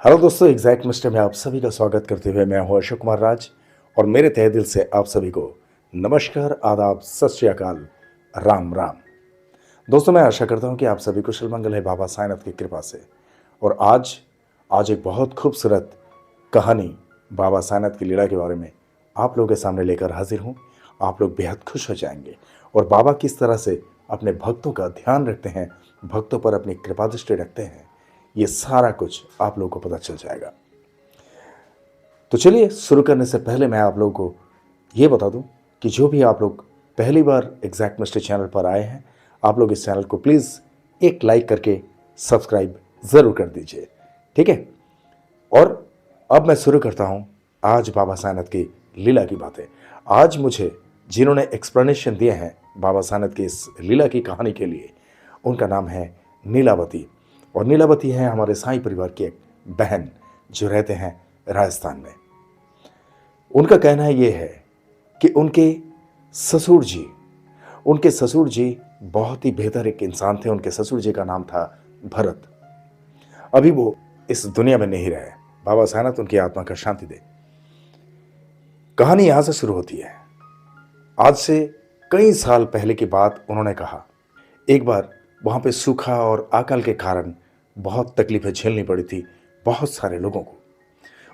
Hello दोस्तों, exact mister में आप सभी का स्वागत करते हुए मैं हूं अशोक कुमार राज और मेरे तहे दिल से आप सभी को नमस्कार, आदाब, सत श्री अकाल, राम राम। दोस्तों, मैं आशा करता हूं कि आप सभी कुशल मंगल है बाबा साईनाथ की कृपा से। और आज एक बहुत खूबसूरत कहानी बाबा साईनाथ की लीला के बारे में आप लोगों के सामने लेकर हाजिर हूं। आप लोग बेहद खुश हो जाएंगे और बाबा किस तरह से अपने भक्तों का ध्यान रखते हैं, भक्तों पर अपनी कृपा दृष्टि रखते हैं, ये सारा कुछ आप लोगों को पता चल जाएगा। तो चलिए, शुरू करने से पहले मैं आप लोगों को ये बता दूं कि जो भी आप लोग पहली बार एग्जैक्ट मिस्टर चैनल पर आए हैं, आप लोग इस चैनल को प्लीज़ एक लाइक करके सब्सक्राइब ज़रूर कर दीजिए, ठीक है। और अब मैं शुरू करता हूं आज बाबा साईनाथ की लीला की बातें। आज मुझे जिन्होंने एक्सप्लेनेशन दिए हैं बाबा साईनाथ की इस लीला की कहानी के लिए, उनका नाम है नीलावती। और नीलावती है हमारे साईं परिवार की एक बहन जो रहते हैं राजस्थान में। उनका कहना ये है कि उनके ससुर जी बहुत ही बेहतर एक इंसान थे। उनके ससुर जी का नाम था भरत। अभी वो इस दुनिया में नहीं रहे। बाबा साईनाथ उनकी आत्मा का शांति दे। कहानी यहां से शुरू होती है। आज से कई साल पहले की बात उन्होंने कहा। एक बार वहां पे सूखा और अकाल के कारण बहुत तकलीफें झेलनी पड़ी थी बहुत सारे लोगों को।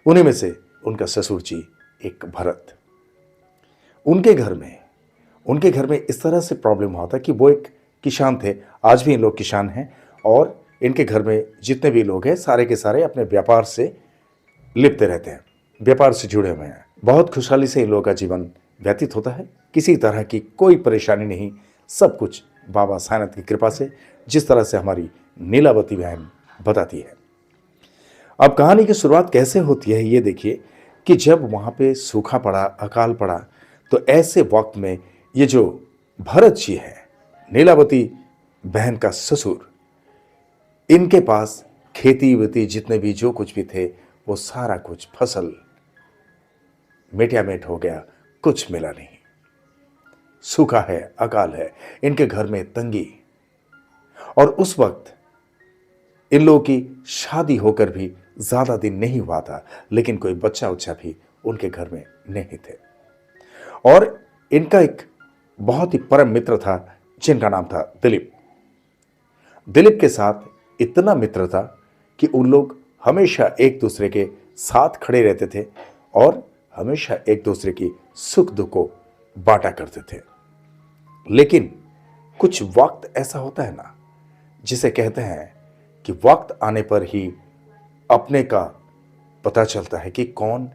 उन्हीं में से उनका ससुर जी एक भरत। उनके घर में इस तरह से प्रॉब्लम हुआ था कि वो एक किसान थे। आज भी इन लोग किसान हैं और इनके घर में जितने भी लोग हैं सारे के सारे अपने व्यापार से लिपटे रहते हैं, व्यापार से जुड़े हुए हैं। बहुत खुशहाली से इन लोगों का जीवन व्यतीत होता है। किसी तरह की कोई परेशानी नहीं, सब कुछ बाबा साईनाथ की कृपा से, जिस तरह से हमारी नीलावती बहन बताती है। अब कहानी की शुरुआत कैसे होती है ये देखिए कि जब वहां पे सूखा पड़ा, अकाल पड़ा, तो ऐसे वक्त में ये जो भरत जी है, नीलावती बहन का ससुर, इनके पास खेती वेती जितने भी जो कुछ भी थे वो सारा कुछ फसल मेटियामेट हो गया, कुछ मिला नहीं। सूखा है, अकाल है, इनके घर में तंगी। और उस वक्त इन लोगों की शादी होकर भी ज्यादा दिन नहीं हुआ था, लेकिन कोई बच्चा उच्चा भी उनके घर में नहीं थे। और इनका एक बहुत ही परम मित्र था जिनका नाम था दिलीप। दिलीप के साथ इतना मित्र था कि उन लोग हमेशा एक दूसरे के साथ खड़े रहते थे और हमेशा एक दूसरे की सुख दुख को बांटा करते थे। लेकिन कुछ वक्त ऐसा होता है ना, जिसे कहते हैं कि वक्त आने पर ही अपने का पता चलता है कि कौन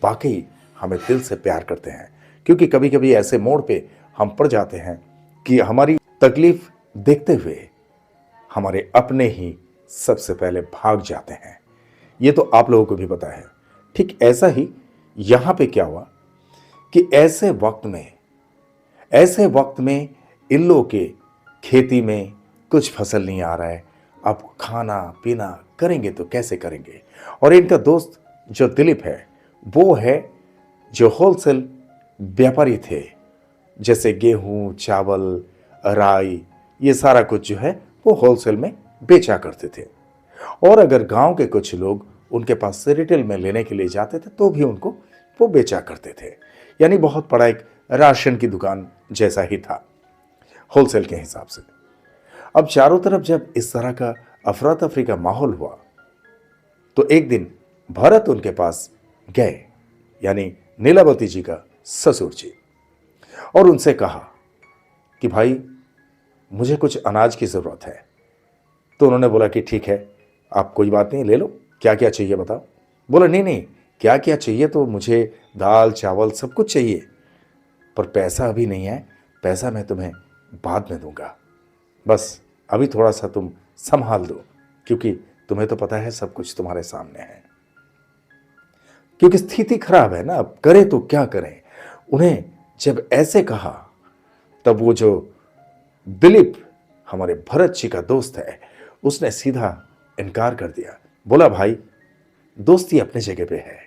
वाकई हमें दिल से प्यार करते हैं। क्योंकि कभी कभी ऐसे मोड़ पे हम पड़ जाते हैं कि हमारी तकलीफ देखते हुए हमारे अपने ही सबसे पहले भाग जाते हैं। ये तो आप लोगों को भी पता है। ठीक ऐसा ही यहां पे क्या हुआ कि ऐसे वक्त में इन लोगों के खेती में कुछ फसल नहीं आ रहा है। अब खाना पीना करेंगे तो कैसे करेंगे। और इनका दोस्त जो दिलीप है, वो है जो होलसेल व्यापारी थे, जैसे गेहूं, चावल, राई, ये सारा कुछ जो है वो होलसेल में बेचा करते थे। और अगर गांव के कुछ लोग उनके पास से रिटेल में लेने के लिए जाते थे तो भी उनको वो बेचा करते थे। यानी बहुत बड़ा एक राशन की दुकान जैसा ही था होलसेल के हिसाब से। अब चारों तरफ जब इस तरह का अफरा तफरी का माहौल हुआ तो एक दिन भरत उनके पास गए, यानी नीलावती जी का ससुर जी, और उनसे कहा कि भाई मुझे कुछ अनाज की जरूरत है। तो उन्होंने बोला कि ठीक है, आप कोई बात नहीं, ले लो, क्या क्या चाहिए बताओ। बोला नहीं नहीं, क्या क्या चाहिए तो मुझे दाल चावल सब कुछ चाहिए, पर पैसा अभी नहीं है, पैसा मैं तुम्हें बाद में दूंगा। बस अभी थोड़ा सा तुम संभाल दो, क्योंकि तुम्हें तो पता है सब कुछ तुम्हारे सामने है। क्योंकि स्थिति खराब है ना, अब करें तो क्या करें। उन्हें जब ऐसे कहा तब वो जो दिलीप हमारे भरत जी का दोस्त है, उसने सीधा इनकार कर दिया। बोला भाई, दोस्ती अपने जगह पे है,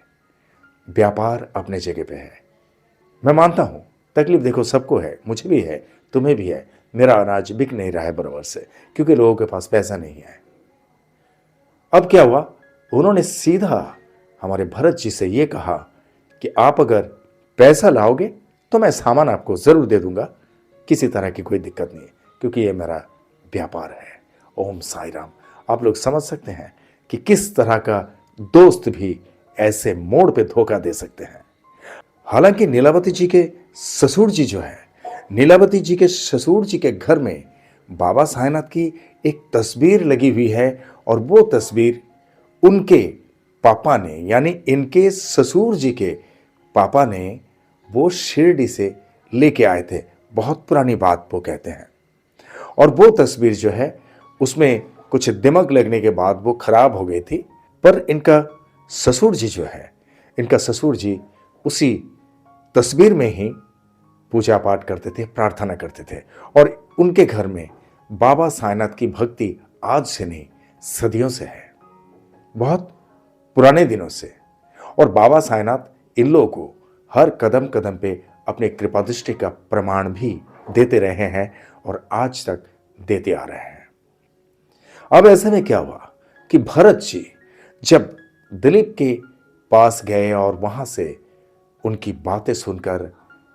व्यापार अपने जगह पे है। मैं मानता हूं तकलीफ देखो सबको है, मुझे भी है, तुम्हें भी है। मेरा अनाज बिक नहीं रहा है बराबर से, क्योंकि लोगों के पास पैसा नहीं है। अब क्या हुआ, उन्होंने सीधा हमारे भरत जी से ये कहा कि आप अगर पैसा लाओगे तो मैं सामान आपको ज़रूर दे दूंगा, किसी तरह की कोई दिक्कत नहीं है, क्योंकि ये मेरा व्यापार है। ओम साई राम। आप लोग समझ सकते हैं कि किस तरह का दोस्त भी ऐसे मोड़ पे धोखा दे सकते हैं। हालांकि नीलावती जी के ससुर जी जो है, नीलावती जी के ससुर जी के घर में बाबा साईनाथ की एक तस्वीर लगी हुई है, और वो तस्वीर उनके पापा ने, यानी इनके ससुर जी के पापा ने वो शिरडी से लेके आए थे। बहुत पुरानी बात वो कहते हैं। और वो तस्वीर जो है उसमें कुछ दिमक लगने के बाद वो खराब हो गई थी। पर इनका ससुर जी जो है, इनका ससुर जी उसी तस्वीर में ही पूजा पाठ करते थे, प्रार्थना करते थे। और उनके घर में बाबा साईनाथ की भक्ति आज से नहीं, सदियों से है, बहुत पुराने दिनों से। और बाबा साईनाथ इन लोगों को हर कदम कदम पे अपने कृपा दृष्टि का प्रमाण भी देते रहे हैं और आज तक देते आ रहे हैं। अब ऐसे में क्या हुआ कि भरत जी जब दिलीप के पास गए और वहां से उनकी बातें सुनकर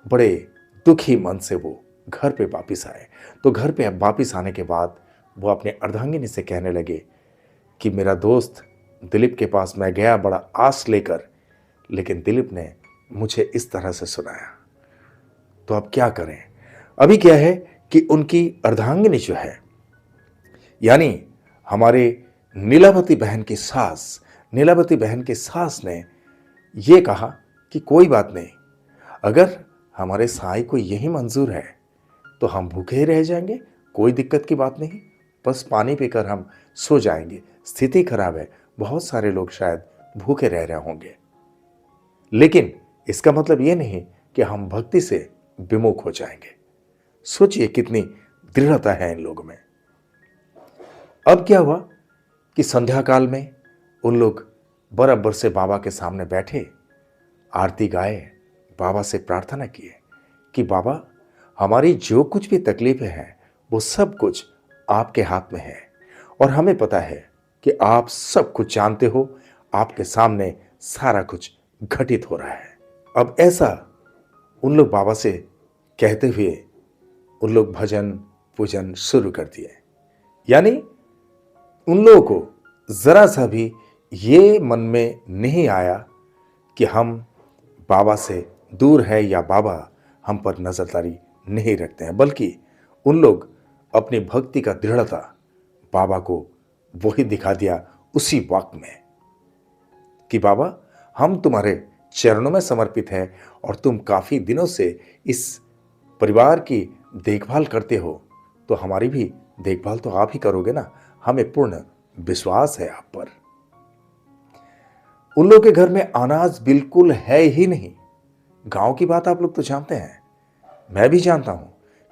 बड़े दुखी मन से वो घर पे वापिस आए, तो घर पे वापिस आने के बाद वो अपने अर्धांगिनी से कहने लगे कि मेरा दोस्त दिलीप के पास मैं गया बड़ा आस लेकर, लेकिन दिलीप ने मुझे इस तरह से सुनाया, तो अब क्या करें। अभी क्या है कि उनकी अर्धांगिनी जो है, यानी हमारे नीलावती बहन की सास, नीलावती बहन की सास ने यह कहा कि कोई बात नहीं, अगर हमारे साईं को यही मंजूर है तो हम भूखे ही रह जाएंगे, कोई दिक्कत की बात नहीं, बस पानी पीकर हम सो जाएंगे। स्थिति खराब है, बहुत सारे लोग शायद भूखे रह रहे होंगे, लेकिन इसका मतलब यह नहीं कि हम भक्ति से विमुख हो जाएंगे। सोचिए कितनी दृढ़ता है इन लोगों में। अब क्या हुआ कि संध्या काल में उन लोग बराबर से बाबा के सामने बैठे, आरती गाए, बाबा से प्रार्थना किए कि बाबा हमारी जो कुछ भी तकलीफें हैं वो सब कुछ आपके हाथ में है, और हमें पता है कि आप सब कुछ जानते हो, आपके सामने सारा कुछ घटित हो रहा है। अब ऐसा उन लोग बाबा से कहते हुए उन लोग भजन पूजन शुरू कर दिए। यानी उन लोगों को जरा सा भी ये मन में नहीं आया कि हम बाबा से दूर है या बाबा हम पर नजरदारी नहीं रखते हैं, बल्कि उन लोग अपनी भक्ति का दृढ़ता बाबा को वही दिखा दिया उसी वक्त में कि बाबा हम तुम्हारे चरणों में समर्पित हैं और तुम काफी दिनों से इस परिवार की देखभाल करते हो, तो हमारी भी देखभाल तो आप ही करोगे ना, हमें पूर्ण विश्वास है आप पर। उन लोग के घर में अनाज बिल्कुल है ही नहीं। गांव की बात आप लोग तो जानते हैं, मैं भी जानता हूं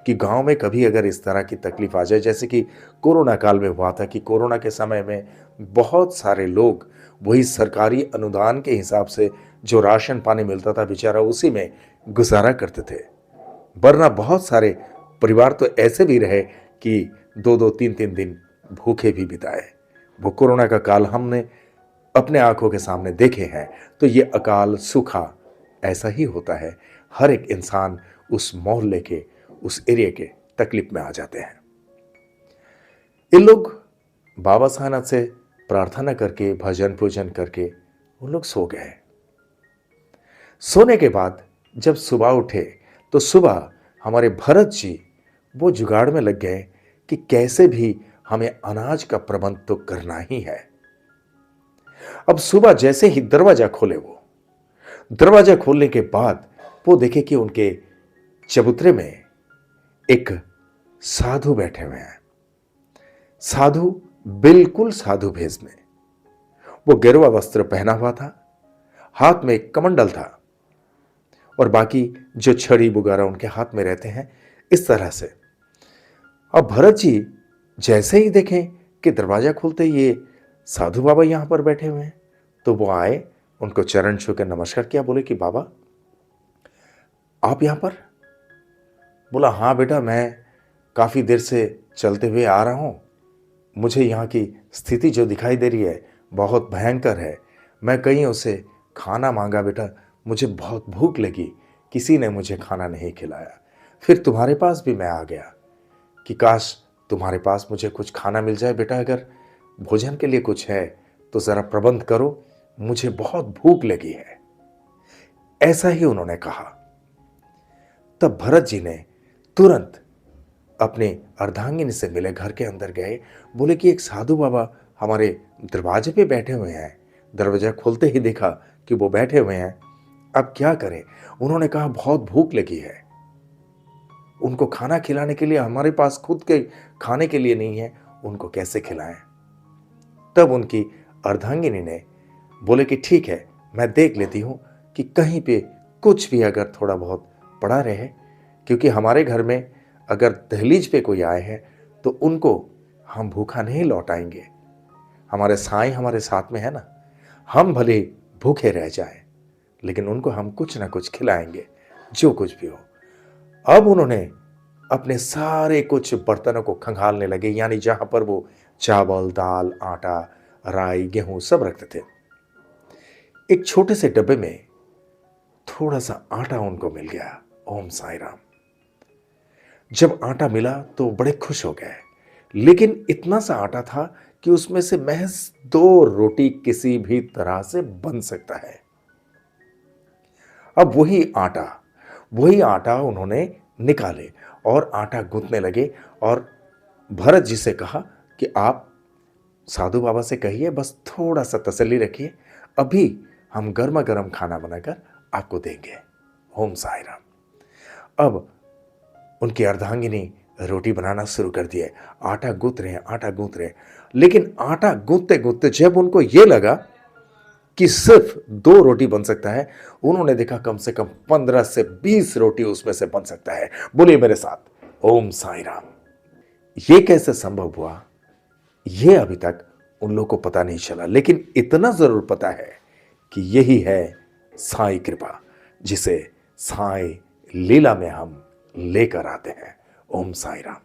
कि गांव में कभी अगर इस तरह की तकलीफ आ जाए, जैसे कि कोरोना काल में हुआ था कि कोरोना के समय में बहुत सारे लोग वही सरकारी अनुदान के हिसाब से जो राशन पानी मिलता था बेचारा उसी में गुजारा करते थे, वरना बहुत सारे परिवार तो ऐसे भी रहे कि 2-2 3-3 दिन भूखे भी बिताए। वो कोरोना का काल हमने अपने आंखों के सामने देखे हैं। तो ये अकाल सूखा ऐसा ही होता है, हर एक इंसान उस मोहल्ले के, उस एरिया के तकलीफ में आ जाते हैं। इन लोग बाबा साईनाथ से प्रार्थना करके भजन पूजन करके वो लोग सो गए। सोने के बाद जब सुबह उठे तो सुबह हमारे भरत जी वो जुगाड़ में लग गए कि कैसे भी हमें अनाज का प्रबंध तो करना ही है। अब सुबह जैसे ही दरवाजा खोले, वो दरवाजा खोलने के बाद वो देखे कि उनके चबूतरे में एक साधु बैठे हुए हैं। साधु बिल्कुल साधु भेष में, वो गेरुआ वस्त्र पहना हुआ था, हाथ में एक कमंडल था और बाकी जो छड़ी बुगारा उनके हाथ में रहते हैं इस तरह से। अब भरत जी जैसे ही देखें कि दरवाजा खुलते ये साधु बाबा यहां पर बैठे हुए हैं, तो वो आए, उनको चरण छू कर नमस्कार किया, बोले कि बाबा आप यहां पर? बोला हाँ बेटा, मैं काफी देर से चलते हुए आ रहा हूं, मुझे यहाँ की स्थिति जो दिखाई दे रही है बहुत भयंकर है। मैं कहीं उसे खाना मांगा बेटा, मुझे बहुत भूख लगी, किसी ने मुझे खाना नहीं खिलाया। फिर तुम्हारे पास भी मैं आ गया कि काश तुम्हारे पास मुझे कुछ खाना मिल जाए बेटा, अगर भोजन के लिए कुछ है तो जरा प्रबंध करो, मुझे बहुत भूख लगी है। ऐसा ही उन्होंने कहा। तब भरत जी ने तुरंत अपने अर्धांगिनी से मिले, घर के अंदर गए, बोले कि एक साधु बाबा हमारे दरवाजे पे बैठे हुए हैं। दरवाजा खोलते ही देखा कि वो बैठे हुए हैं, अब क्या करें। उन्होंने कहा बहुत भूख लगी है, उनको खाना खिलाने के लिए हमारे पास खुद के खाने के लिए नहीं है, उनको कैसे खिलाएं। तब उनकी अर्धांगिनी ने बोले कि ठीक है, मैं देख लेती हूं कि कहीं पे कुछ भी अगर थोड़ा बहुत पड़ा रहे, क्योंकि हमारे घर में अगर दहलीज पे कोई आए हैं तो उनको हम भूखा नहीं लौटाएंगे। हमारे साईं हमारे साथ में है ना, हम भले भूखे रह जाएं लेकिन उनको हम कुछ ना कुछ खिलाएंगे, जो कुछ भी हो। अब उन्होंने अपने सारे कुछ बर्तनों को खंगालने लगे, यानी जहां पर वो चावल, दाल, आटा, राई, गेहूं सब रखते थे। एक छोटे से डब्बे में थोड़ा सा आटा उनको मिल गया। ओम साई राम। जब आटा मिला तो बड़े खुश हो गए, लेकिन इतना सा आटा था कि उसमें से महज 2 रोटी किसी भी तरह से बन सकता है। अब वही आटा उन्होंने निकाले और आटा गूंथने लगे और भरत जी से कहा कि आप साधु बाबा से कहिए बस थोड़ा सा तसल्ली रखिए, अभी हम गर्मा गर्म खाना बनाकर आपको देंगे। ओम साई राम। अब उनकी अर्धांगिनी रोटी बनाना शुरू कर दिए, आटा गूंथ रहे हैं, आटा गूंथ रहे हैं। लेकिन आटा गूंथते गूंथते जब उनको यह लगा कि सिर्फ 2 रोटी बन सकता है, उन्होंने देखा कम से कम 15 से 20 रोटी उसमें से बन सकता है। बोलिए मेरे साथ ओम साई राम। यह कैसे संभव हुआ, यह अभी तक उन लोगों को पता नहीं चला, लेकिन इतना जरूर पता है कि यही है साई कृपा, जिसे साई लीला में हम लेकर आते हैं। ओम साई राम।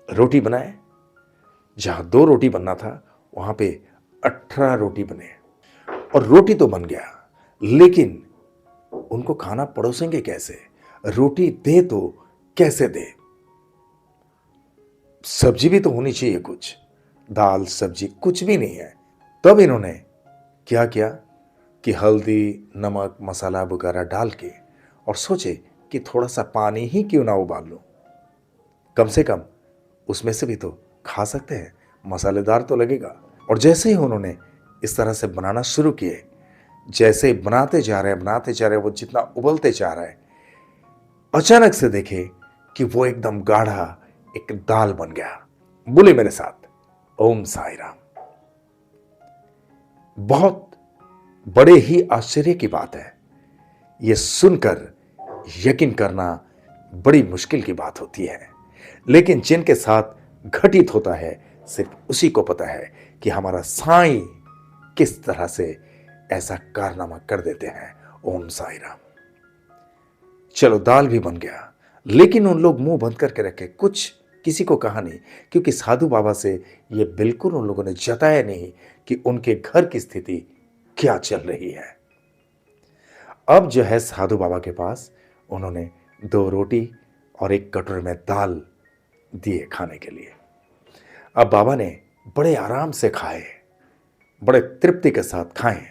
रोटी बनाए, जहां 2 रोटी बनना था वहां पे 18 रोटी बने और रोटी तो बन गया, लेकिन उनको खाना परोसेंगे कैसे, रोटी दे तो कैसे दे। सब्जी भी तो होनी चाहिए, कुछ दाल सब्जी कुछ भी नहीं है। तब इन्होंने क्या किया कि हल्दी, नमक, मसाला वगैरह डाल के और सोचे कि थोड़ा सा पानी ही क्यों ना उबाल लो, कम से कम उसमें से भी तो खा सकते हैं, मसालेदार तो लगेगा। और जैसे ही उन्होंने इस तरह से बनाना शुरू किए, जैसे ही बनाते जा रहे हैं, वो जितना उबलते जा रहा है, अचानक से देखे कि वो एकदम गाढ़ा एक दाल बन गया। बोले मेरे साथ ओम साई राम। बहुत बड़े ही आश्चर्य की बात है, यह सुनकर यकीन करना बड़ी मुश्किल की बात होती है, लेकिन जिनके साथ घटित होता है सिर्फ उसी को पता है कि हमारा साईं किस तरह से ऐसा कारनामा कर देते हैं। ओम साई राम। चलो दाल भी बन गया, लेकिन उन लोग मुंह बंद करके रखे, कुछ किसी को कहा नहीं, क्योंकि साधु बाबा से ये बिल्कुल उन लोगों ने जताया नहीं कि उनके घर की स्थिति क्या चल रही है। अब जो है साधु बाबा के पास उन्होंने 2 रोटी और एक कटोरे में दाल दिए खाने के लिए। अब बाबा ने बड़े आराम से खाए, बड़े तृप्ति के साथ खाए।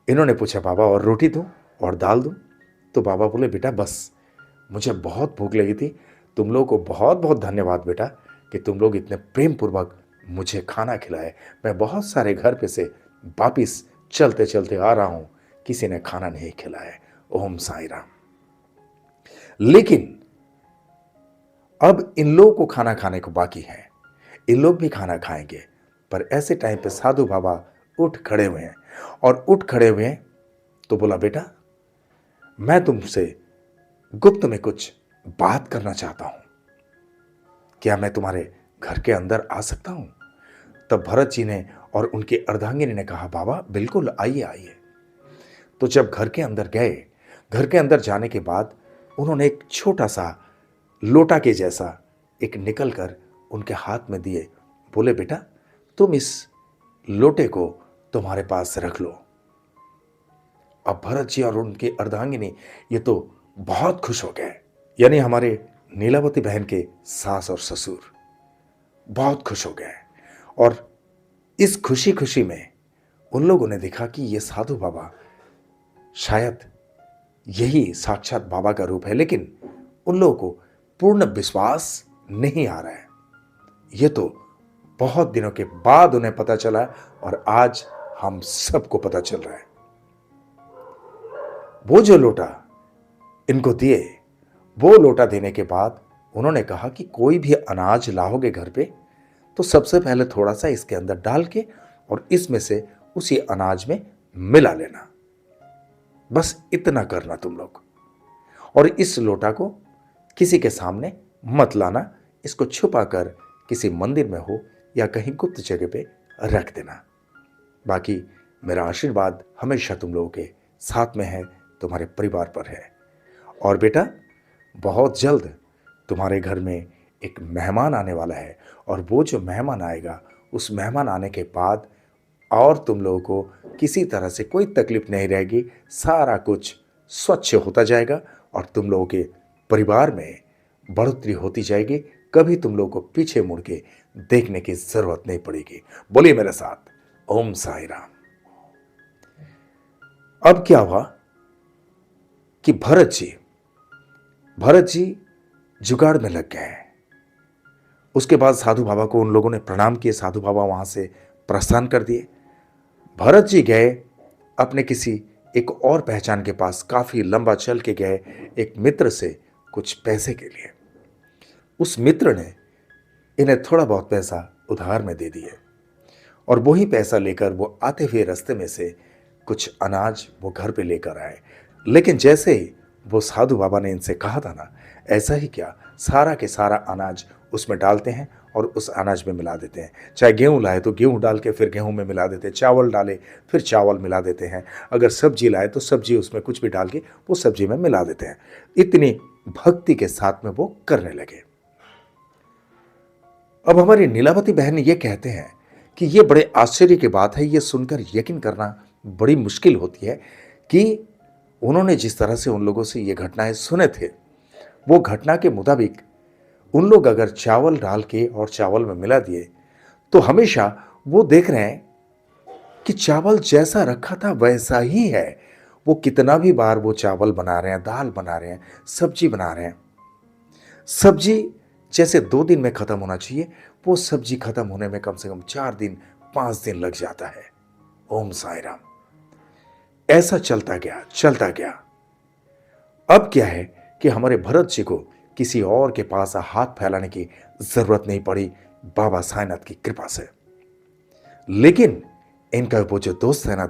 इन्होंने पूछा बाबा और रोटी दूं और दाल दूं? तो बाबा बोले बेटा बस, मुझे बहुत भूख लगी थी, तुम लोगों को बहुत बहुत धन्यवाद बेटा कि तुम लोग इतने प्रेम पूर्वक मुझे खाना खिलाए। मैं बहुत सारे घर पे से वापिस चलते चलते आ रहा हूं, किसी ने खाना नहीं खिलाया। ओम साई राम। लेकिन अब इन लोगों को खाना खाने को बाकी है, इन लोग भी खाना खाएंगे। पर ऐसे टाइम पे साधु बाबा उठ खड़े हुए हैं, और उठ खड़े हुए हैं तो बोला बेटा मैं तुमसे गुप्त में कुछ बात करना चाहता हूं, क्या मैं तुम्हारे घर के अंदर आ सकता हूं? तब भरत जी ने और उनकी अर्धांगिनी ने कहा बाबा बिल्कुल आइए आइए। तो जब घर के अंदर गए, घर के अंदर जाने के बाद उन्होंने एक छोटा सा लोटा के जैसा एक निकल कर उनके हाथ में दिए। बोले बेटा तुम इस लोटे को तुम्हारे पास रख लो। अब भरत जी और उनकी अर्धांगिनी ये तो बहुत खुश हो गए, यानी हमारे नीलावती बहन के सास और ससुर बहुत खुश हो गए। और इस खुशी खुशी में उन लोगों ने देखा कि ये साधु बाबा शायद यही साक्षात बाबा का रूप है, लेकिन उन लोगों को पूर्ण विश्वास नहीं आ रहा है। ये तो बहुत दिनों के बाद उन्हें पता चला और आज हम सबको पता चल रहा है। वो जो लोटा इनको दिए, वो लोटा देने के बाद उन्होंने कहा कि कोई भी अनाज लाओगे घर पे तो सबसे पहले थोड़ा सा इसके अंदर डाल के और इसमें से उसी अनाज में मिला लेना, बस इतना करना तुम लोग। और इस लोटा को किसी के सामने मत लाना, इसको छुपा कर किसी मंदिर में हो या कहीं गुप्त जगह पे रख देना। बाकी मेरा आशीर्वाद हमेशा तुम लोगों के साथ में है, तुम्हारे परिवार पर है। और बेटा, बहुत जल्द तुम्हारे घर में एक मेहमान आने वाला है और वो जो मेहमान आएगा, उस मेहमान आने के बाद और तुम लोगों को किसी तरह से कोई तकलीफ नहीं रहेगी, सारा कुछ स्वच्छ होता जाएगा और तुम लोगों के परिवार में बढ़ोतरी होती जाएगी। कभी तुम लोगों को पीछे मुड़ के देखने की जरूरत नहीं पड़ेगी। बोलिए मेरे साथ, ओम साई राम। अब क्या हुआ कि भरत जी जुगाड़ में लग गए। उसके बाद साधु बाबा को उन लोगों ने प्रणाम किए, साधु बाबा वहां से प्रस्थान कर दिए। भरत जी गए अपने किसी एक और पहचान के पास, काफी लंबा चल के गए एक मित्र से कुछ पैसे के लिए। उस मित्र ने इन्हें थोड़ा बहुत पैसा उधार में दे दिए और वही पैसा लेकर वो आते हुए रास्ते में से कुछ अनाज वो घर पे लेकर आए। लेकिन जैसे ही वो साधु बाबा ने इनसे कहा था ना, ऐसा ही क्या, सारा के सारा अनाज उसमें डालते हैं और उस अनाज में मिला देते हैं। चाहे गेहूं लाए तो गेहूं डाल के फिर गेहूं में मिला देते हैं, चावल डाले फिर चावल मिला देते हैं, अगर सब्जी लाए तो सब्जी उसमें कुछ भी डाल के वो सब्जी में मिला देते हैं। इतनी भक्ति के साथ में वो करने लगे। अब हमारी नीलावती बहन ये कहते हैं कि ये बड़े आश्चर्य की बात है, ये सुनकर यकीन करना बड़ी मुश्किल होती है कि उन्होंने जिस तरह से उन लोगों से ये घटनाएं सुने थे, वो घटना के मुताबिक उन लोग अगर चावल डाल के और चावल में मिला दिए तो हमेशा वो देख रहे हैं कि चावल जैसा रखा था वैसा ही है। वो कितना भी बार वो चावल बना रहे हैं, दाल बना रहे हैं, सब्जी बना रहे हैं, सब्जी जैसे 2 दिन में खत्म होना चाहिए, वो सब्जी खत्म होने में कम से कम 4 दिन 5 दिन लग जाता है। ओम साई राम। ऐसा चलता गया। अब क्या है कि हमारे भरत जी को किसी और के पास हाथ फैलाने की जरूरत नहीं पड़ी, बाबा साईनाथ की कृपा से। लेकिन इनका वो जो दोस्त है ना,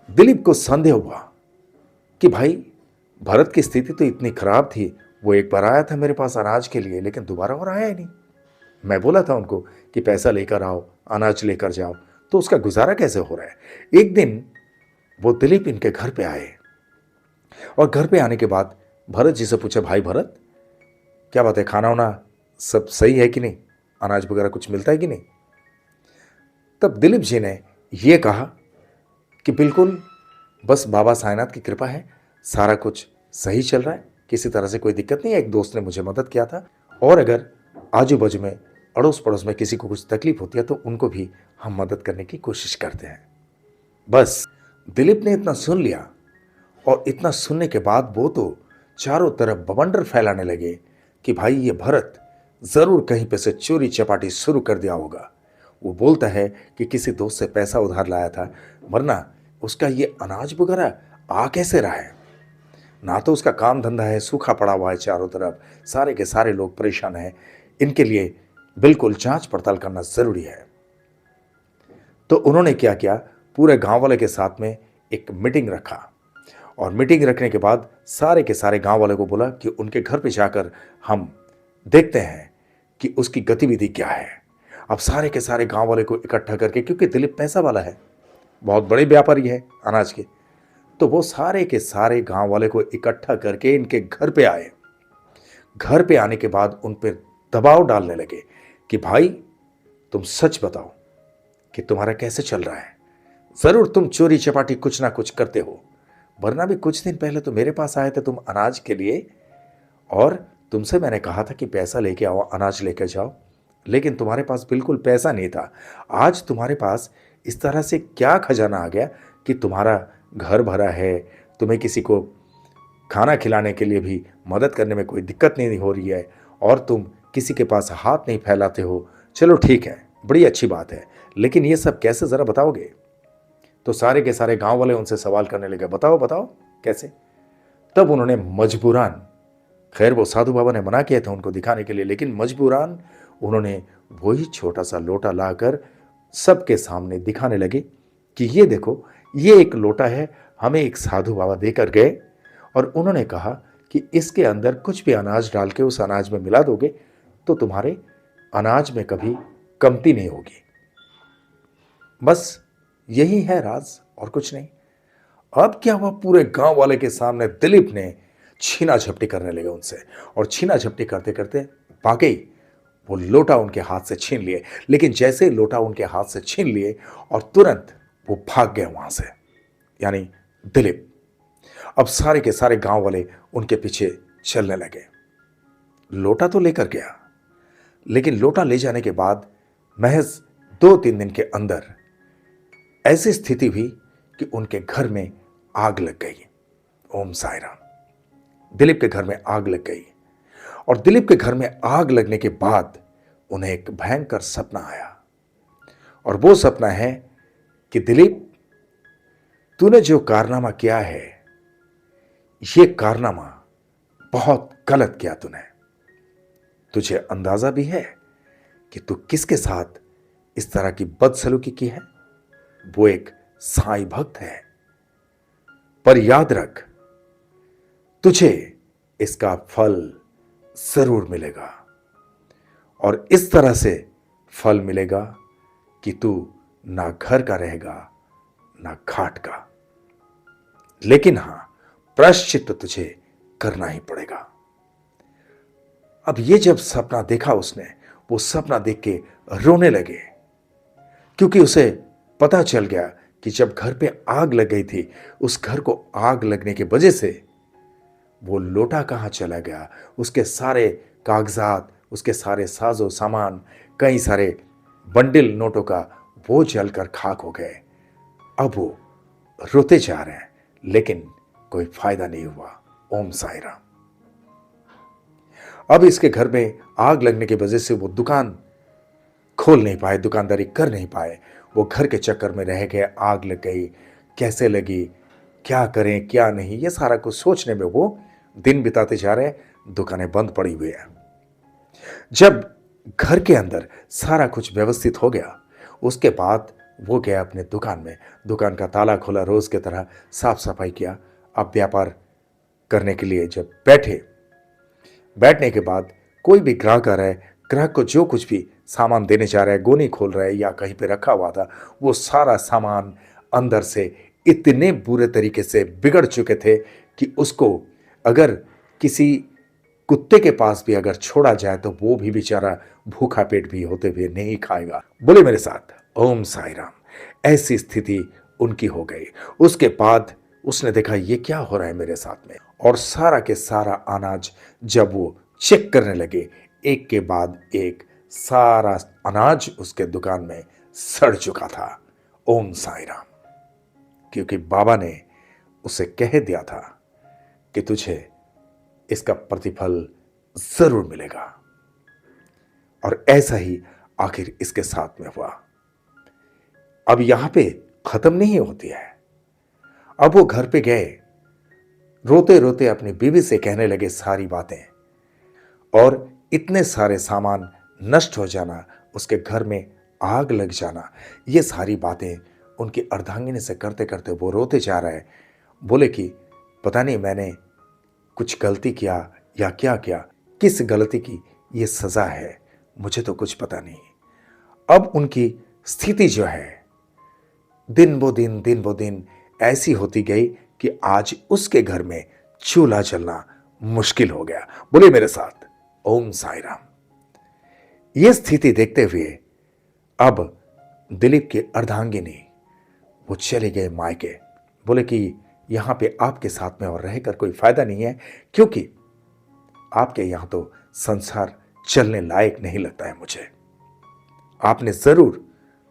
दिलीप को संदेह हुआ कि भाई भरत की स्थिति तो इतनी खराब थी, वो एक बार आया था मेरे पास अनाज के लिए, लेकिन दोबारा और आया ही नहीं। मैं बोला था उनको कि पैसा लेकर आओ, अनाज लेकर जाओ, तो उसका गुजारा कैसे हो रहा है। एक दिन वो दिलीप इनके घर पे आए और घर पे आने के बाद भरत जी से पूछा, भाई भरत क्या बात है, खाना वाना सब सही है कि नहीं, अनाज वगैरह कुछ मिलता है कि नहीं। तब दिलीप जी ने यह कहा कि बिल्कुल, बस बाबा साईनाथ की कृपा है, सारा कुछ सही चल रहा है, किसी तरह से कोई दिक्कत नहीं है। एक दोस्त ने मुझे मदद किया था और अगर आजू बाजू में अड़ोस पड़ोस में किसी को कुछ तकलीफ होती है तो उनको भी हम मदद करने की कोशिश करते हैं। बस दिलीप ने इतना सुन लिया और इतना सुनने के बाद वो तो चारों तरफ बवंडर फैलाने लगे कि भाई ये भरत जरूर कहीं पे से चोरी चपाटी शुरू कर दिया होगा। वो बोलता है कि किसी दोस्त से पैसा उधार लाया था, वरना उसका ये अनाज वगैरह आ कैसे रहा है। ना तो उसका काम धंधा है, सूखा पड़ा हुआ है चारों तरफ, सारे के सारे लोग परेशान हैं। इनके लिए बिल्कुल जांच पड़ताल करना जरूरी है। तो उन्होंने क्या किया, पूरे गांव वाले के साथ में एक मीटिंग रखा और मीटिंग रखने के बाद सारे के सारे गांव वाले को बोला कि उनके घर पे जाकर हम देखते हैं कि उसकी गतिविधि क्या है। अब सारे के सारे गांव वाले को इकट्ठा करके, क्योंकि दिलीप पैसा वाला है, बहुत बड़े व्यापारी है अनाज के, तो वो सारे के सारे गांव वाले को इकट्ठा करके इनके घर पे आए। घर पे आने के बाद उन पर दबाव डालने लगे कि भाई तुम सच बताओ, कि तुम्हारा कैसे चल रहा है। जरूर तुम चोरी चपाटी कुछ ना कुछ करते हो, वरना भी कुछ दिन पहले तो मेरे पास आए थे तुम अनाज के लिए, और तुमसे मैंने कहा था कि पैसा लेके आओ, अनाज लेके जाओ, लेकिन तुम्हारे पास बिल्कुल पैसा नहीं था। आज तुम्हारे पास इस तरह से क्या खजाना आ गया कि तुम्हारा घर भरा है, तुम्हें किसी को खाना खिलाने के लिए भी मदद करने में कोई दिक्कत नहीं हो रही है, और तुम किसी के पास हाथ नहीं फैलाते हो। चलो ठीक है, बड़ी अच्छी बात है, लेकिन ये सब कैसे, जरा बताओगे? तो सारे के सारे गांव वाले उनसे सवाल करने लगे, बताओ बताओ कैसे। तब उन्होंने मजबूरान, खैर वो साधु बाबा ने मना किया था उनको दिखाने के लिए, लेकिन मजबूरान उन्होंने वही छोटा सा लोटा लाकर सबके सामने दिखाने लगे कि ये देखो, ये एक लोटा है, हमें एक साधु बाबा देकर गए, और उन्होंने कहा कि इसके अंदर कुछ भी अनाज डाल के उस अनाज में मिला दोगे तो तुम्हारे अनाज में कभी कमती नहीं होगी। बस यही है राज, और कुछ नहीं। अब क्या हुआ, पूरे गांव वाले के सामने दिलीप ने छीना झपटी करने लगे उनसे, और छीना झपटी करते करते वाकई वो लोटा उनके हाथ से छीन लिए। लेकिन जैसे ही लोटा उनके हाथ से छीन लिए और तुरंत वो भाग गए वहां से, यानी दिलीप। अब सारे के सारे गांव वाले उनके पीछे चलने लगे। लोटा तो लेकर गया, लेकिन लोटा ले जाने के बाद महज 2-3 दिन के अंदर ऐसी स्थिति हुई कि उनके घर में आग लग गई। ओम साई राम। दिलीप के घर में आग लग गई, और दिलीप के घर में आग लगने के बाद उन्हें एक भयंकर सपना आया, और वो सपना है कि दिलीप, तूने जो कारनामा किया है, ये कारनामा बहुत गलत किया तूने। तुझे अंदाजा भी है कि तू किसके साथ इस तरह की बदसलूकी की है? वो एक साईं भक्त है। पर याद रख, तुझे इसका फल जरूर मिलेगा, और इस तरह से फल मिलेगा कि तू ना घर का रहेगा ना घाट का। लेकिन हां, प्रायश्चित तुझे करना ही पड़ेगा। अब ये जब सपना देखा उसने, वो सपना देख के रोने लगे, क्योंकि उसे पता चल गया कि जब घर पे आग लग गई थी, उस घर को आग लगने की वजह से वो लोटा कहां चला गया, उसके सारे कागजात, उसके सारे साजो सामान, कई सारे बंडल नोटों का, वो जलकर खाक हो गए। अब वो रोते जा रहे हैं, लेकिन कोई फायदा नहीं हुआ। ओम साई राम। अब इसके घर में आग लगने की वजह से वो दुकान खोल नहीं पाए, दुकानदारी कर नहीं पाए। वो घर के चक्कर में रह गए। आग लग गई, कैसे लगी, क्या करें क्या नहीं, ये सारा कुछ सोचने में वो दिन बिताते जा रहे हैं। दुकानें बंद पड़ी हुई है। जब घर के अंदर सारा कुछ व्यवस्थित हो गया, उसके बाद वो गया अपने दुकान में, दुकान का ताला खोला, रोज की तरह साफ सफाई किया। अब व्यापार करने के लिए जब बैठने के बाद कोई भी ग्राहक आ रहा है, ग्राहक को जो कुछ भी सामान देने जा रहा है, गोनी खोल रहा है या कहीं पे रखा हुआ था, वो सारा सामान अंदर से इतने बुरे तरीके से बिगड़ चुके थे कि उसको अगर किसी कुत्ते के पास भी अगर छोड़ा जाए तो वो भी बेचारा भूखा पेट भी होते हुए नहीं खाएगा। बोले मेरे साथ ओम साई राम। ऐसी स्थिति उनकी हो गई। उसके बाद उसने देखा ये क्या हो रहा है मेरे साथ में, और सारा के सारा अनाज जब वो चेक करने लगे, एक के बाद एक सारा अनाज उसके दुकान में सड़ चुका था। ओम साई राम। क्योंकि बाबा ने उसे कह दिया था कि तुझे इसका प्रतिफल जरूर मिलेगा, और ऐसा ही आखिर इसके साथ में हुआ। अब यहां पे खत्म नहीं होती है। अब वो घर पे गए, रोते रोते अपनी बीवी से कहने लगे सारी बातें, और इतने सारे सामान नष्ट हो जाना, उसके घर में आग लग जाना, ये सारी बातें उनकी अर्धांगिनी से करते करते वो रोते जा रहे हैं। बोले कि पता नहीं मैंने कुछ गलती किया या क्या किया, किस गलती की ये सजा है, मुझे तो कुछ पता नहीं। अब उनकी स्थिति जो है दिन ब दिन ऐसी होती गई कि आज उसके घर में चूल्हा जलना मुश्किल हो गया। बोले मेरे साथ ओम साई राम। यह स्थिति देखते हुए अब दिलीप की अर्धांगिनी वो चले गए मायके। बोले कि यहां पे आपके साथ में और रहकर कोई फायदा नहीं है, क्योंकि आपके यहां तो संसार चलने लायक नहीं लगता है मुझे। आपने जरूर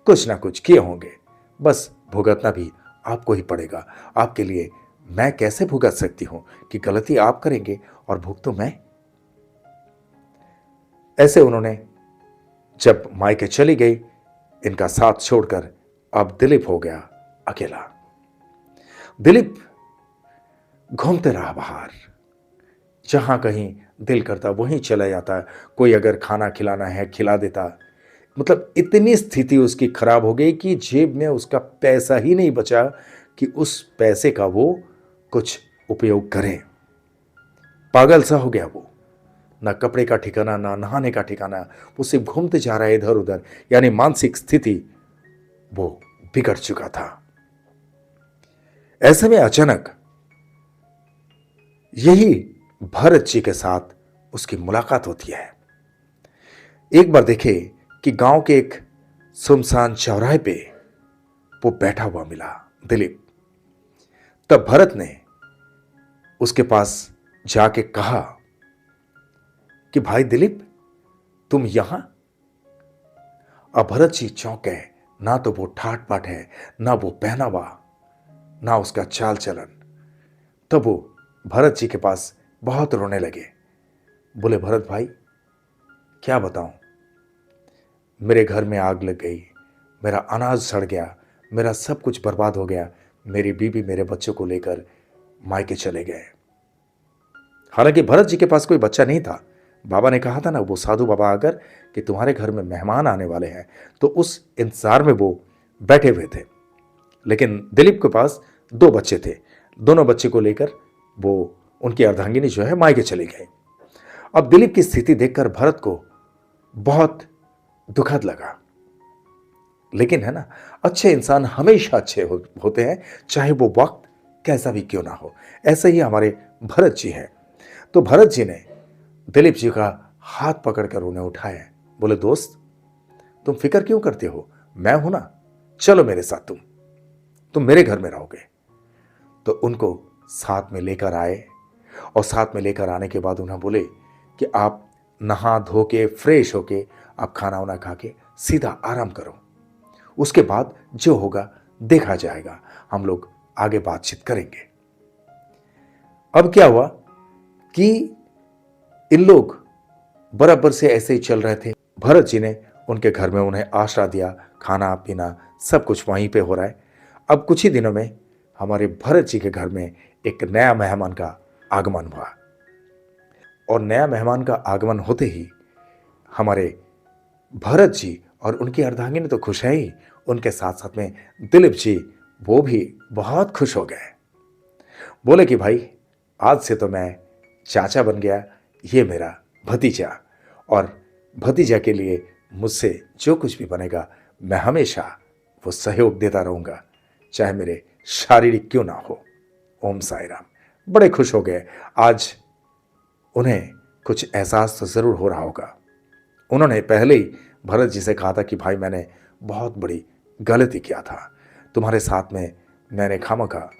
कुछ ना कुछ किए होंगे, बस भुगतना भी आपको ही पड़ेगा। आपके लिए मैं कैसे भुगत सकती हूं कि गलती आप करेंगे और भुगतूं मैं। ऐसे उन्होंने जब मायके चली गई, इनका साथ छोड़कर अब दिलीप हो गया अकेला। दिलीप घूमते रहा बाहर, जहां कहीं दिल करता वहीं चला जाता। कोई अगर खाना खिलाना है खिला देता। मतलब इतनी स्थिति उसकी खराब हो गई कि जेब में उसका पैसा ही नहीं बचा कि उस पैसे का वो कुछ उपयोग करे। पागल सा हो गया वो, ना कपड़े का ठिकाना, ना नहाने का ठिकाना। वो सिर्फ घूमते जा रहा है इधर उधर, यानी मानसिक स्थिति वो बिगड़ चुका था। ऐसे में अचानक यही भरत जी के साथ उसकी मुलाकात होती है। एक बार देखे कि गांव के एक सुनसान चौराहे पे वो बैठा हुआ मिला दिलीप। तब भरत ने उसके पास जाके कहा कि भाई दिलीप, तुम यहां। अब भरत जी चौंक गए। ना तो वो ठाट बाट है, ना वो पहनावा, ना उसका चाल चलन। तब वो भरत जी के पास बहुत रोने लगे। बोले, भरत भाई क्या बताऊं, मेरे घर में आग लग गई, मेरा अनाज सड़ गया, मेरा सब कुछ बर्बाद हो गया। मेरी बीवी मेरे बच्चों को लेकर मायके चले गए। हालांकि भरत जी के पास कोई बच्चा नहीं था। बाबा ने कहा था ना, वो साधु बाबा आकर कि तुम्हारे घर में मेहमान आने वाले हैं, तो उस इंतजार में वो बैठे हुए थे। लेकिन दिलीप के पास 2 बच्चे थे। दोनों बच्चे को लेकर वो उनकी अर्धांगिनी जो है मायके चली गई। अब दिलीप की स्थिति देखकर भरत को बहुत दुखद लगा। लेकिन है ना, अच्छे इंसान हमेशा अच्छे होते हैं, चाहे वो वक्त कैसा भी क्यों ना हो। ऐसे ही हमारे भरत जी हैं। तो भरत जी ने दिलीप जी का हाथ पकड़कर उन्हें उठाया। बोले, दोस्त तुम फिक्र क्यों करते हो, मैं हूं ना, चलो मेरे साथ, तुम मेरे घर में रहोगे। तो उनको साथ में लेकर आए, और साथ में लेकर आने के बाद उन्हें बोले कि आप नहा धो के फ्रेश होके आप खाना वाना खा के सीधा आराम करो, उसके बाद जो होगा देखा जाएगा, हम लोग आगे बातचीत करेंगे। अब क्या हुआ कि इन लोग बराबर से ऐसे ही चल रहे थे। भरत जी ने उनके घर में उन्हें आश्रय दिया, खाना पीना सब कुछ वहीं पे हो रहा है। अब कुछ ही दिनों में हमारे भरत जी के घर में एक नया मेहमान का आगमन हुआ, और नया मेहमान का आगमन होते ही हमारे भरत जी और उनकी अर्धांगिनी तो खुश है ही, उनके साथ साथ में दिलीप जी वो भी बहुत खुश हो गए। बोले कि भाई आज से तो मैं चाचा बन गया, ये मेरा भतीजा, और भतीजा के लिए मुझसे जो कुछ भी बनेगा मैं हमेशा वो सहयोग देता रहूंगा, चाहे मेरे शारीरिक क्यों ना हो। ओम साई राम। बड़े खुश हो गए। आज उन्हें कुछ एहसास तो जरूर हो रहा होगा। उन्होंने पहले ही भरत जी से कहा था कि भाई मैंने बहुत बड़ी गलती किया था, तुम्हारे साथ में मैंने खामखा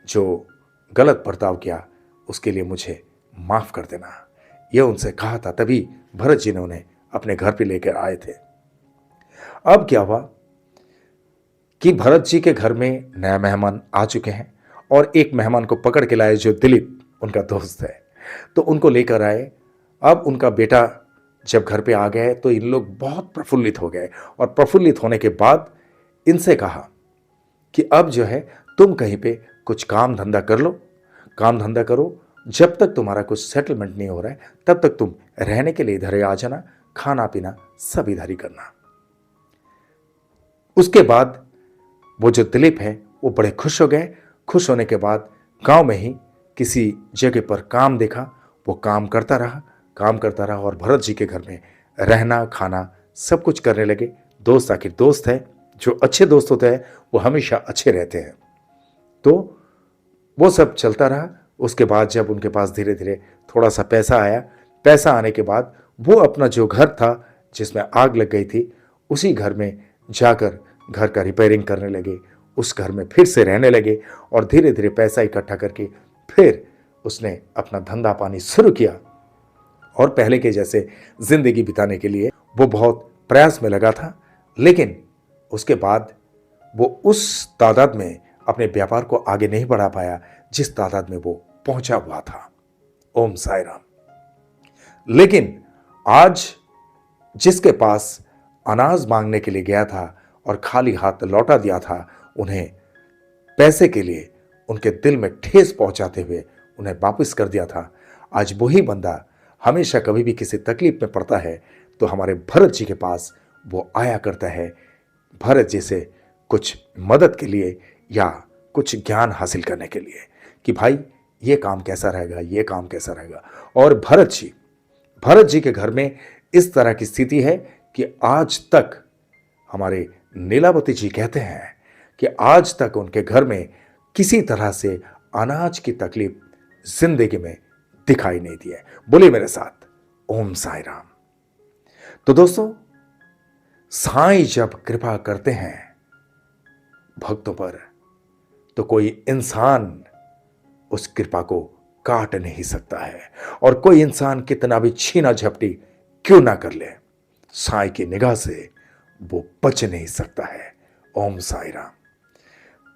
जो गलत बर्ताव किया उसके लिए मुझे माफ कर देना, यह उनसे कहा था। तभी भरत जी ने उन्हें अपने घर पे लेकर आए थे। अब क्या हुआ कि भरत जी के घर में नया मेहमान आ चुके हैं, और एक मेहमान को पकड़ के लाए जो दिलीप उनका दोस्त है, तो उनको लेकर आए। अब उनका बेटा जब घर पे आ गए तो इन लोग बहुत प्रफुल्लित हो गए, और प्रफुल्लित होने के बाद इनसे कहा कि अब जो है तुम कहीं पे कुछ काम धंधा कर लो, काम धंधा करो, जब तक तुम्हारा कुछ सेटलमेंट नहीं हो रहा है तब तक तुम रहने के लिए इधर ही आ जाना, खाना पीना सब इधर ही करना। उसके बाद वो जो दिलीप है वो बड़े खुश हो गए। खुश होने के बाद गांव में ही किसी जगह पर काम देखा, वो काम करता रहा, काम करता रहा, और भरत जी के घर में रहना खाना सब कुछ करने लगे। दोस्त आखिर दोस्त है, जो अच्छे दोस्त होते हैं वो हमेशा अच्छे रहते हैं। तो वो सब चलता रहा। उसके बाद जब उनके पास धीरे धीरे थोड़ा सा पैसा आया, पैसा आने के बाद वो अपना जो घर था जिसमें आग लग गई थी उसी घर में जाकर घर का रिपेयरिंग करने लगे, उस घर में फिर से रहने लगे और धीरे धीरे पैसा इकट्ठा करके फिर उसने अपना धंधा पानी शुरू किया और पहले के जैसे जिंदगी बिताने के लिए वो बहुत प्रयास में लगा था। लेकिन उसके बाद वो उस तादाद में अपने व्यापार को आगे नहीं बढ़ा पाया जिस तादाद में वो पहुंचा हुआ था। ओम साई राम। लेकिन आज जिसके पास अनाज मांगने के लिए गया था और खाली हाथ लौटा दिया था, उन्हें पैसे के लिए उनके दिल में ठेस पहुंचाते हुए उन्हें वापस कर दिया था, आज वही बंदा हमेशा कभी भी किसी तकलीफ में पड़ता है तो हमारे भरत जी के पास वो आया करता है, भरत जी से कुछ मदद के लिए या कुछ ज्ञान हासिल करने के लिए कि भाई ये काम कैसा रहेगा, ये काम कैसा रहेगा। और भरत जी के घर में इस तरह की स्थिति है कि आज तक हमारे नीलावती जी कहते हैं कि आज तक उनके घर में किसी तरह से अनाज की तकलीफ जिंदगी में दिखाई नहीं दी है। बोले मेरे साथ ओम साई राम। तो दोस्तों, साईं जब कृपा करते हैं भक्तों पर तो कोई इंसान उस कृपा को काट नहीं सकता है, और कोई इंसान कितना भी छीना झपटी क्यों ना कर ले, साईं की निगाह से वो बच नहीं सकता है। ओम साई राम।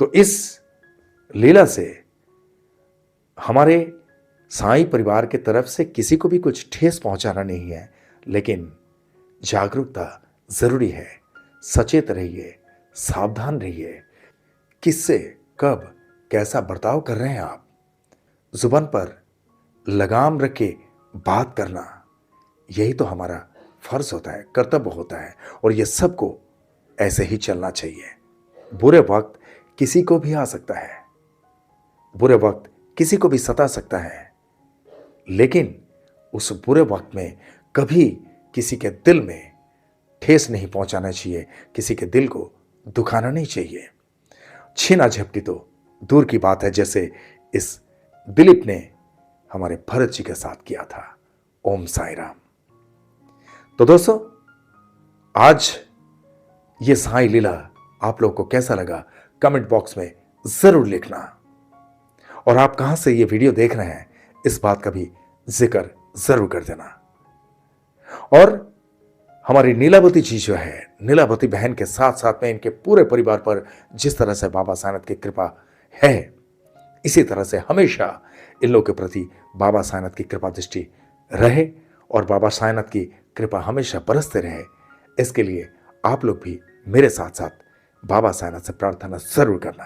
तो इस लीला से हमारे साईं परिवार की तरफ से किसी को भी कुछ ठेस पहुंचाना नहीं है, लेकिन जागरूकता जरूरी है। सचेत रहिए, सावधान रहिए, किससे कब कैसा बर्ताव कर रहे हैं आप। जुबान पर लगाम रख के बात करना, यही तो हमारा फर्ज होता है, कर्तव्य होता है, और ये सबको ऐसे ही चलना चाहिए। बुरे वक्त किसी को भी आ सकता है, बुरे वक्त किसी को भी सता सकता है, लेकिन उस बुरे वक्त में कभी किसी के दिल में ठेस नहीं पहुंचाना चाहिए, किसी के दिल को दुखाना नहीं चाहिए। छीना झपटी तो दूर की बात है, जैसे इस दिलीप ने हमारे भरत जी के साथ किया था। ओम साई राम। तो दोस्तों, आज ये साईं लीला आप लोगों को कैसा लगा कमेंट बॉक्स में जरूर लिखना, और आप कहां से ये वीडियो देख रहे हैं इस बात का भी जिक्र जरूर कर देना। और हमारी नीलावती जी जो है, नीलावती बहन के साथ साथ में इनके पूरे परिवार पर जिस तरह से बाबा साईनाथ की कृपा है, इसी तरह से हमेशा इन लोगों के प्रति बाबा साईनाथ की कृपा दृष्टि रहे और बाबा साईनाथ की कृपा हमेशा बरसते रहे। इसके लिए आप लोग भी मेरे साथ साथ बाबा साईनाथ से प्रार्थना जरूर करना।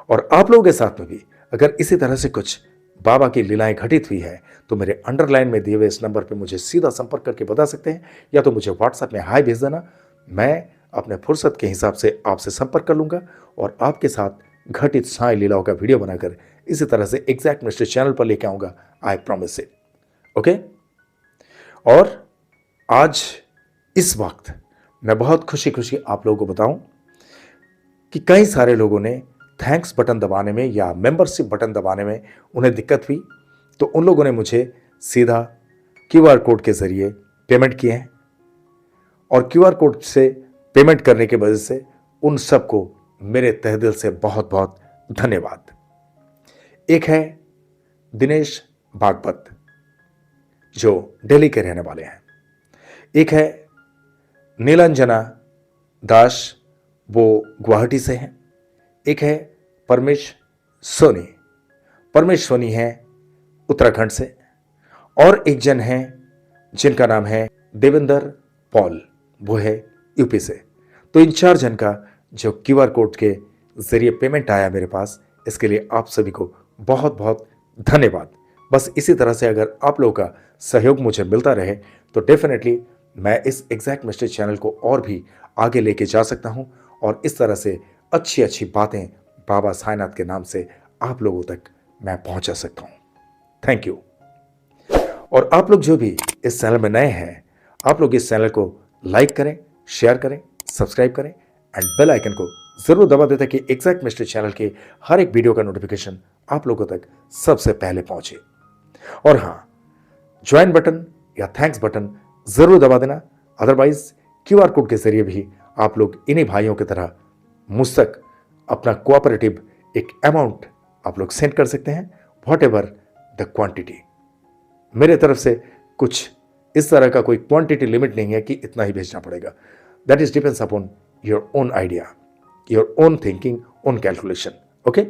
और आप लोगों के साथ में भी अगर इसी तरह से कुछ बाबा की लीलाएं घटित हुई है तो मेरे अंडरलाइन में दिए हुए इस नंबर पे मुझे सीधा संपर्क करके बता सकते हैं, या तो मुझे व्हाट्सएप में हाय भेज देना। मैं अपने फुर्सत के हिसाब से आपसे संपर्क कर लूंगा और आपके साथ घटित साईं लीलाओं का वीडियो बनाकर इसी तरह से एग्जैक्ट मिस्ट्री चैनल पर लेके आऊंगा। I promise it. ओके। और आज इस वक्त मैं बहुत खुशी खुशी आप लोगों को बताऊं कि कई सारे लोगों ने थैंक्स बटन दबाने में या मेंबरशिप बटन दबाने में उन्हें दिक्कत हुई, तो उन लोगों ने मुझे सीधा क्यूआर कोड के जरिए पेमेंट किए हैं, और क्यूआर कोड से पेमेंट करने की वजह से उन सबको मेरे तहे दिल से बहुत बहुत धन्यवाद। एक है दिनेश बागपत जो दिल्ली के रहने वाले हैं, एक है नीलांजना दास, वो गुवाहाटी से हैं, एक है परमेश सोनी है उत्तराखंड से, और एक जन है जिनका नाम है देवेंद्र पॉल, वो है यूपी से। तो इन 4 जन का जो क्यूआर कोड के जरिए पेमेंट आया मेरे पास, इसके लिए आप सभी को बहुत बहुत धन्यवाद। बस इसी तरह से अगर आप लोगों का सहयोग मुझे मिलता रहे तो डेफिनेटली मैं इस एग्जैक्ट मिस्ट्री चैनल को और भी आगे लेके जा सकता हूं, और इस तरह से अच्छी अच्छी बातें बाबा साईनाथ के नाम से आप लोगों तक मैं पहुंचा सकता हूं। Thank you. और आप लोग जो भी इस चैनल में नए हैं, आप लोग इस चैनल को लाइक करें, शेयर करें, सब्सक्राइब करें एंड बेल आइकन को जरूर दबा दें ताकि एग्जैक्ट मिस्ट्री चैनल के हर एक वीडियो का नोटिफिकेशन आप लोगों तक सबसे पहले पहुंचे। और हाँ, ज्वाइन बटन या थैंक्स बटन जरूर दबा देना, अदरवाइज क्यूआर कोड के जरिए भी आप लोग इन्हीं भाइयों की तरह मुझ तक अपना कोऑपरेटिव एक अमाउंट आप लोग सेंड कर सकते हैं, वॉट एवर द क्वांटिटी। मेरे तरफ से कुछ इस तरह का कोई क्वांटिटी लिमिट नहीं है कि इतना ही भेजना पड़ेगा। That is depends upon your own idea, your own thinking, own calculation. Okay.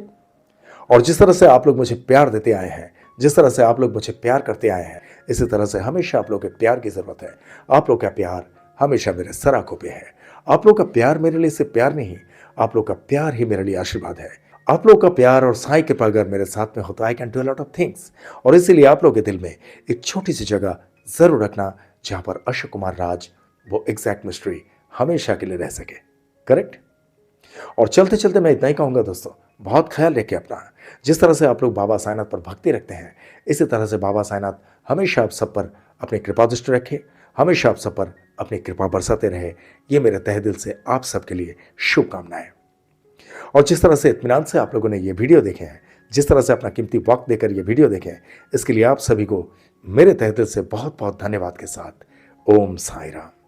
और जिस तरह से आप लोग मुझे प्यार देते आए हैं, जिस तरह से आप लोग मुझे प्यार करते आए हैं, इसी तरह से हमेशा आप लोग के प्यार की जरूरत है। आप लोग का प्यार हमेशा मेरे सराखों पे है। आप लोग का प्यार मेरे लिए सिर्फ प्यार नहीं, आप लोग का प्यार ही मेरे लिए आशीर्वाद है। आप लोग का प्यार और साईं कृपा अगर मेरे साथ में होता, I can do a lot of things. और इसीलिए आप लोग के दिल में एक छोटी सी जगह जरूर रखना जहां पर अशोक कुमार राज वो एग्जैक्ट मिस्ट्री हमेशा के लिए रह सके। करेक्ट। और चलते चलते मैं इतना ही कहूंगा दोस्तों, बहुत ख्याल रखिए अपना। जिस तरह से आप लोग बाबा साईंनाथ पर भक्ति रखते हैं, इसी तरह से बाबा साईंनाथ हमेशा आप सब पर अपनी कृपा दृष्टि रखे, हमेशा आप सब पर अपनी कृपा बरसाते रहे। ये मेरे तहे दिल से आप सबके लिए शुभकामनाएं। और जिस तरह से इत्मीनान से आप लोगों ने ये वीडियो देखे हैं, जिस तरह से अपना कीमती वक्त देकर ये वीडियो देखे हैं, इसके लिए आप सभी को मेरे तहे दिल से बहुत बहुत धन्यवाद के साथ ओम साईं राम।